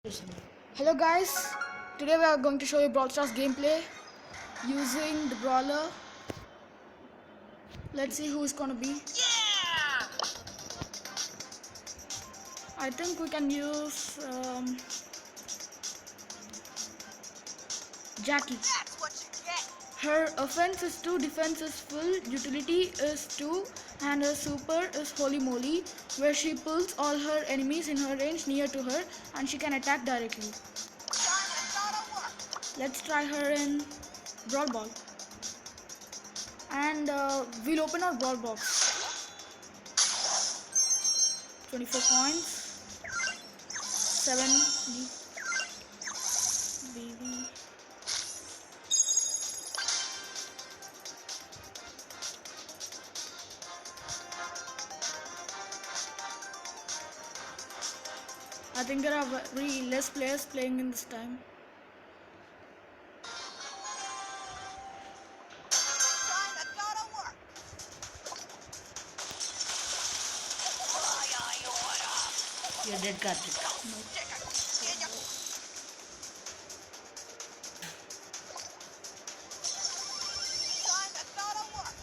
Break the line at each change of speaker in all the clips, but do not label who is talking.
Hello guys, today we are going to show you Brawl Stars gameplay using the brawler. Let's see who is gonna be.
Yeah!
I think we can use Jackie.
That's what you get.
Her offense is 2, defense is full, utility is 2 and her super is Holy Moly, where she pulls all her enemies in her range near to her and she can attack directly.
Kinda gotta work.
Let's try her in Brawl Ball. And we'll open our Brawl box. 24 coins, 7 BB. I think there are very less players playing in this time.
Kinda gotta work.
You're dead, Karthik.
Kinda gotta work.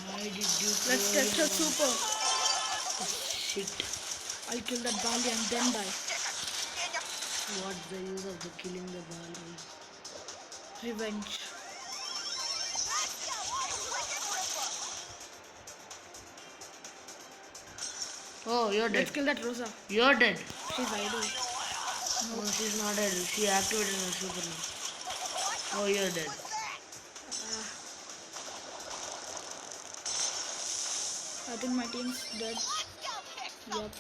Why did you
Let's
throw
test her
your
super.
shit?
I'll kill that Bali and then die.
What's the use of the killing the ball?
Revenge.
Oh, you're dead.
Let's kill that Rosa.
You're dead.
She's idle.
No, she's not dead. She activated her super now. Oh, you're dead.
I think my team's dead. Yup.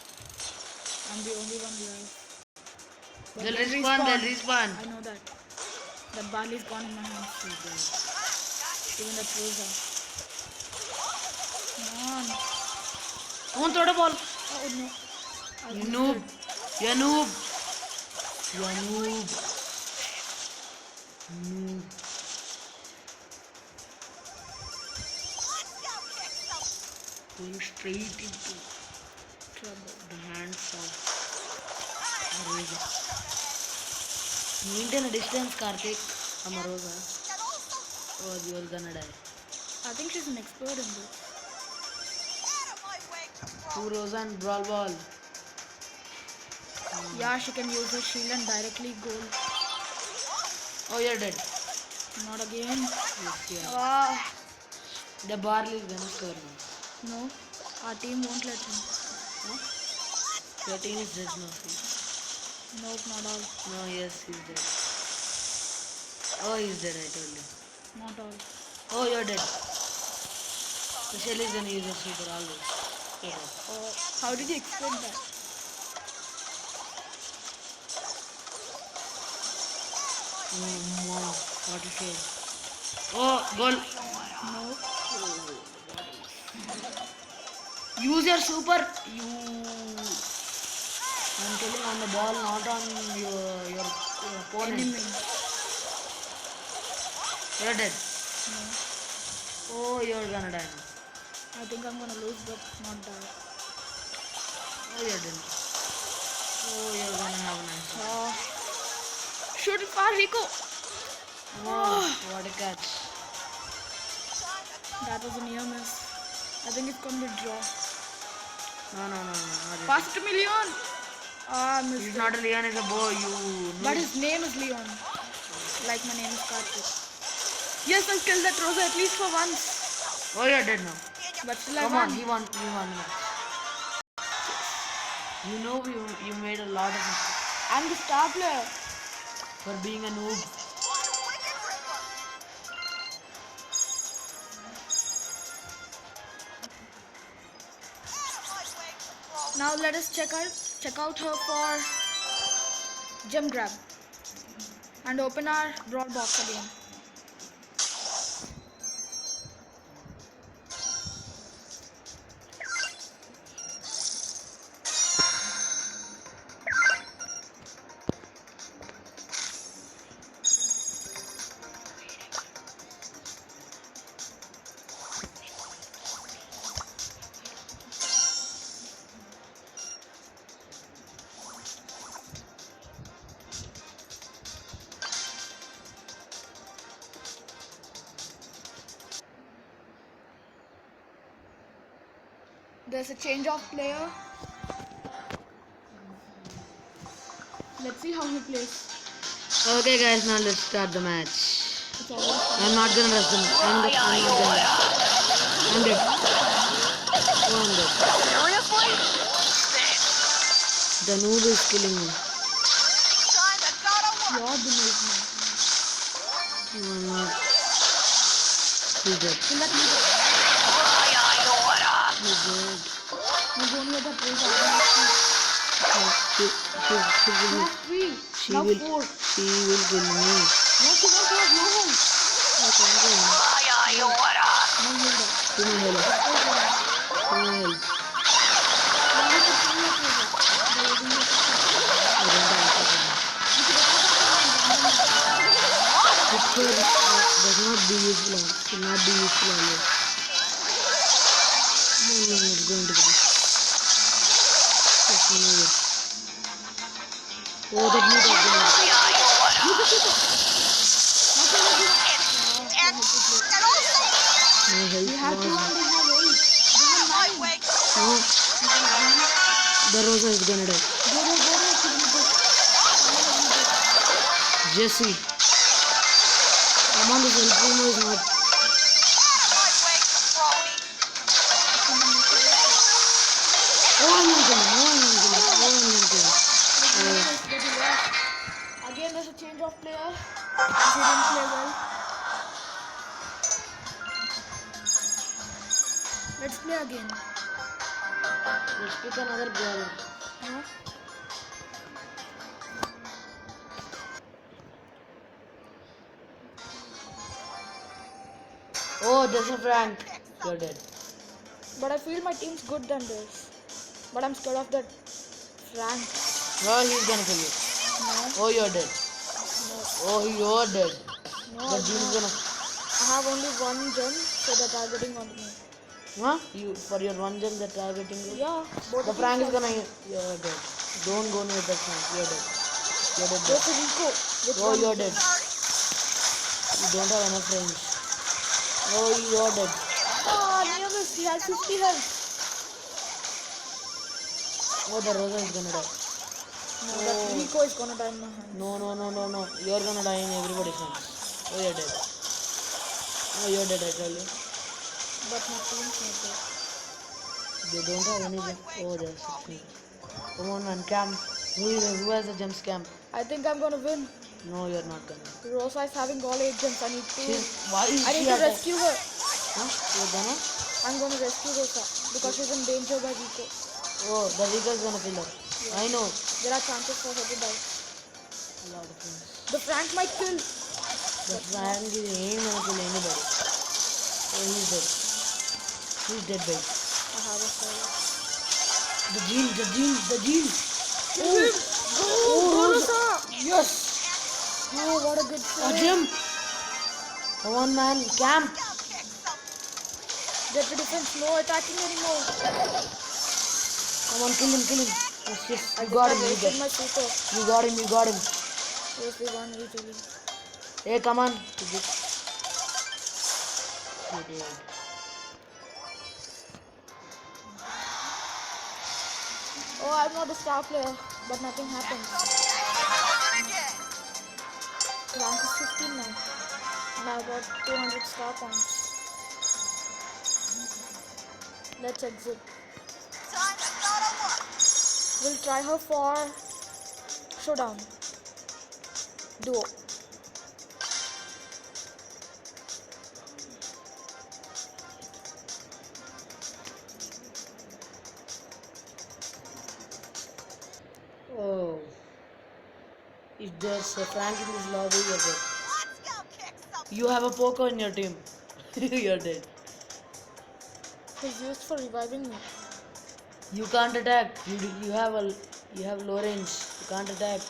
I'm the only one alive. But
They'll
they'll
respawn. They'll respawn.
I know that. That Bali's gone in my hands. Even that Rosa. Come on.
Don't throw the ball.
Oh no. I
You
missed
noob.
it.
You're noob. You're noob. Noob. Going straight into
Trouble.
the hands of Rosa. Maintain a distance, Karthik. I'm a Rosa. Or you're gonna die.
I think she's an expert in this.
Two Rosa and Brawl Ball.
Yeah, she can use her shield and directly goal.
Oh, you're dead.
Not again.
Yes, yeah.
Ah.
The Barley is gonna score me.
No. Our team won't let him.
Huh? Your team is dead now.
Nope, not all.
No, yes, he's dead. Oh, he's dead, I told you.
Not all.
Oh, you're dead. The Shelly is gonna use her super always. You're dead.
Oh, how did you expect that?
Oh, wow. What is it? Oh, goal.
No.
Use your super. You. I'm killing on the ball, not on your opponent.
Enemy.
You're dead.
No.
Oh, you're gonna die now.
I think I'm gonna lose, but not die.
Oh, you're dead. Oh, you're gonna have a nice one.
Oh. Shoot it far, Rico.
Oh, what a catch.
That was a near miss. I think it's gonna be draw.
No, not
Pass it to me, Leon. Ah, missed
He's
it.
not a Leon, he's a boy. You.
But
noob.
his name is Leon. Like my name is Karthik. Yes, I'll kill that Rosa at least for once.
Oh, you're dead now.
But still I
Come
won.
on, he won. He won. You know you made a lot of mistakes
I'm the star player.
for being a noob.
Now let us check out her for gem grab and open our brawl box again. There's a change of player. Let's see how he plays.
Okay, guys, now let's start the match.
It's already started.
I'm not gonna rush them. I'm not gonna. I'm dead. Oh, I'm dead.
Seriously?
The noob is killing me.
Kinda gotta work.
You're the noob now.
No, I'm not. He's dead.
Kill that noob.
He's dead.
No, go near the place. He
She will.
has 3.
She
Now
will.
4.
She will kill me.
No, she won't have no home.
I can't go.
No, heal that.
To my help. To my help.
Now we can kill your treasure. By using this.
I don't have a second.
You should attack
Picture does not be useful. Should not be useful always. No, it's going to be this. Yes, I know it. Oh, that new dog.
And also,
My
We
health
have 2
was.
and they have 8. They have 9.
lightweight.
No, the Rosa is gonna die.
Go there, go there. She will go.
Jesse. Among the Primo is not.
Lightweight. Brody.
Oh, I'm not gonna. Oh, I'm not gonna. Oh, I'm not gonna.
Again, there's a change of player. He didn't play well. Let's play again.
Let's pick another brawler.
Huh?
Oh, there's a Frank. You're dead.
But I feel my team's good than this. But I'm scared of that Frank.
Oh, he's gonna kill you.
No,
Oh, you're dead.
no,
Oh, you're dead.
no.
The Jean's gonna.
I have only 1 gem, so they're targeting on me.
Huh? You for your one gem they're targeting you?
Yeah, both
The
of
Frank is
them
gonna. You're dead. Don't go near the Frank. You're dead. You're dead.
Go to Rico. With
Oh,
1
you're
gem.
dead. You don't have enough range. Oh, you're dead.
Ah, near this. He has 50 health.
Oh, the Rosa is gonna die.
No, that Rico is gonna die in my hand.
No. You're gonna die in everybody's hands. Oh, you're dead. Oh, you're dead, I tell you.
But my team's not there.
They don't have any gem. Oh, there's 16. Come on, man. Cam. Who has a gem scam?
I think I'm gonna win.
No, you're not gonna.
Rosa is having all 8 gems. I need to.
Why is
I
she
need to
have that?
rescue her.
Huh? You're gonna?
I'm gonna rescue Rosa because she's in danger by Rico.
Oh, the Rico's gonna kill her. I know.
There are chances for her to die.
A lot of things.
The Frank might kill.
The Frank ain't gonna kill anybody. Oh, he's dead. He's dead, babe.
I have a soul.
The Jean.
Oh, Rosa!
Yes.
Oh, what a good
A
play.
gem. Come on, man. Camp.
Get to defense. No attacking anymore.
Come on, kill him. Yes.
I
You got him.
wasted my super.
You got him.
Yes, we won easily.
Hey, come on. You did.
Oh, I'm not a star player, but nothing happens. Rank is 15 now. And I got 200 star points. Let's exit. We'll try her for showdown. Duo.
Oh. If there's a Frank in this lobby, you're dead. You have a poker in your team. You're dead.
He's used for reviving me.
You can't attack. You have low range. You can't attack.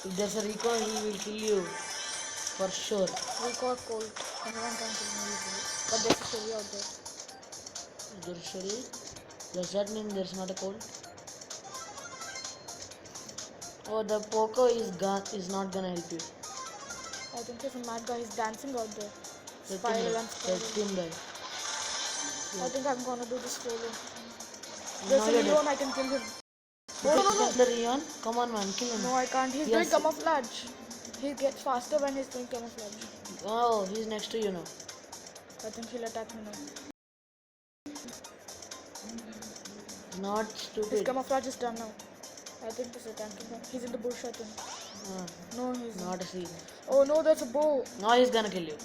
If there's a Rico, he will kill you. For sure.
We got cold. Anyone can kill me easily. But there's a Shelly out there.
There's Shelly. Does that mean there's not a cold? Oh, the poker is not gonna help you.
I think he's a mad guy. He's dancing out there.
Let
Spiral
him
and
die. Let
spiral.
him die.
I think I'm gonna do this solo.
Now
There's a
you're dead.
Leon, I can kill him.
You
Oh,
can
no, no,
kill the Leon. Come on, man, kill him.
no, I can't. He's
Yes.
doing camouflage. He gets faster when he's doing camouflage.
Oh, he's next to you now.
I think he'll attack me now.
Not
His
stupid.
camouflage is done now. I think he's attacking him. He's in the bush, I think.
Uh,
No, he's
not a scene.
Oh no, there's a bow.
Now he's gonna kill you.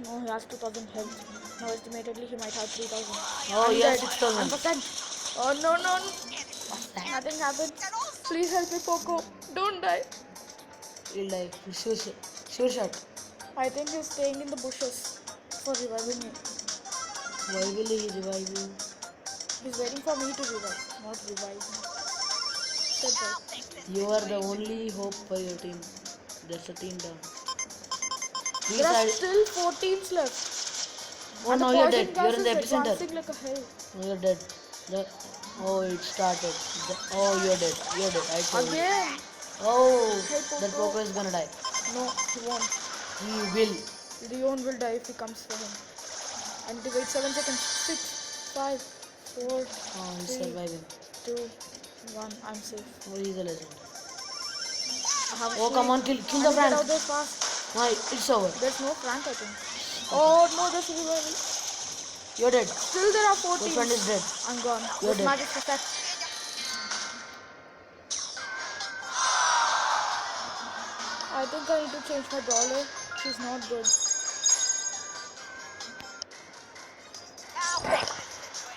No, he has 2000 health. Now estimatedly he might have 3000.
Oh,
I'm
he has
dead.
6000.
I'm percent. Oh no, no. Nothing happened. Please help me, Poco. Don't die.
He'll die. Sure shot.
I think he's staying in the bushes for reviving me.
Why will he revive you?
He's waiting for me to revive, not revive me. Said right.
You are the only hope for your team. There's a team down. Please
There are
hide.
still 4 teams left.
Oh,
And
now
the
you're
poison
dead.
gas
You're in the
is
epicenter.
advancing like a hell.
No, you're dead. Oh, it started. Oh, you're dead. You're dead. I told you.
Again.
Oh,
Hey,
that
Poco.
Poco is gonna die.
No, he won't.
He will.
Leon will die if he comes for him. I need to wait 7 seconds. 6, 5, 4,
Oh, he's
3,
surviving.
2, 1. I'm safe.
Oh, he's a legend.
I have a
Oh, come
shield.
on, kill
I
the
need to get
Frank.
out there fast.
No, it's over.
There's no Frank, I think. Oh no, there's a revival.
You're dead.
Still there are 4
Your friend is
teams.
dead.
I'm gone.
You're
This
dead.
match is perfect. I think I need to change my brawler. She's not good.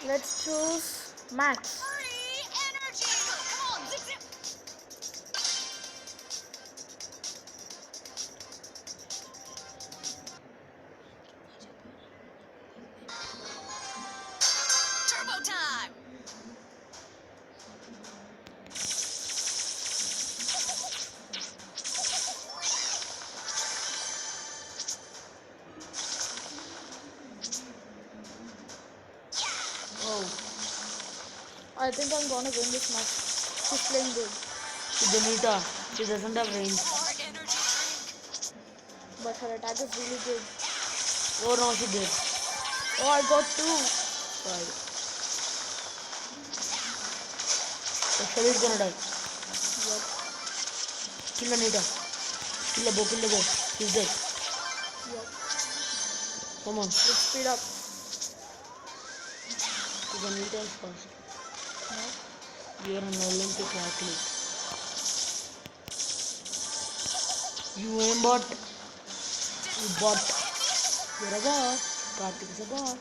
Let's choose Max.
Free energy. Come on, zip zip. Turbo time.
Oh,
I think I'm gonna win this match. She's playing good,
Benita. She doesn't have range.
More energy drink.
but her attack is really good.
Oh, no, she did.
Oh, I got 2.
Five. The Shelly's gonna die.
Yep.
Kill Anita. Kill the bow. Kill the bow. He's dead.
Yep.
Come on.
Let's speed up.
The Anita is fast.
No.
You are an Olympic athlete. You aim bot. You bot. You're a bot. Karthik is a bot.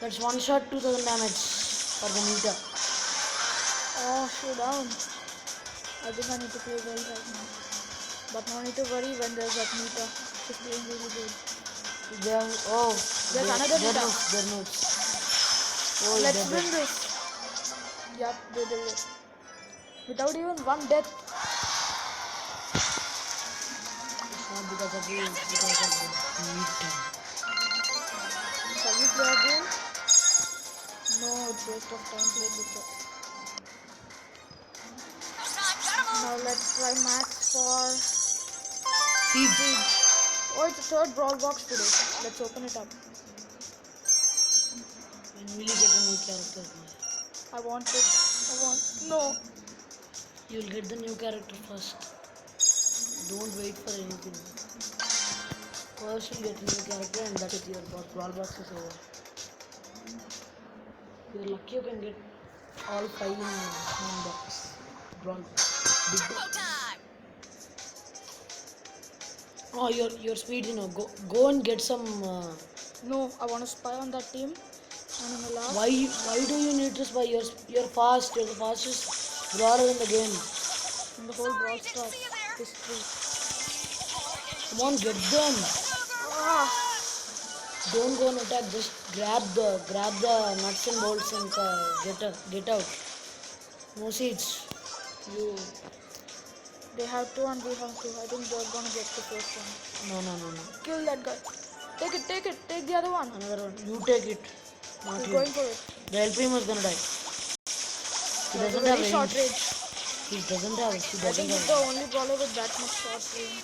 That's one shot, 2000 damage for the meter.
Oh, showdown. I think I need to play well right now. But no need to worry when there's that Nita. She's playing really good. There's another
they're
Nita.
noobs, they're noobs. Oh,
Let's
they're
win
dead.
this. Yup, they did it. Without even one death.
It's not because of you, it's because of the meter.
Shall we play again? No, it's waste of time playing with it. Now let's try Max for
Siege.
Oh, it's a third brawl box today. Let's open it up.
When will you get a new character?
I want it. No.
You'll get the new character first. Don't wait for anything. First you'll get a new character and that's it, your brawl box is over. If you're lucky you can get all 5 in one box. Brawl big
Turbo
box.
time.
Oh, your speed, go and get some.
No, I want to spy on that team. And in the last
Why do you need to spy? You're fast. You're the fastest brawler in the game.
in the whole Brawl
Didn't
Stars
see you there.
history.
Come on, get them.
Ah,
Don't go and attack. Just grab the nuts and bolts and get out. No seeds. You.
they have 2 and we have 2. I think they're gonna get the first one.
No.
Kill that guy. Take it. Take the other one.
Another one. You take it. Not
He's
you.
going for it.
The El Primo is gonna die. He
There's a
doesn't have
very short
range.
range.
He doesn't have.
I think he's the only brawler with that much short range.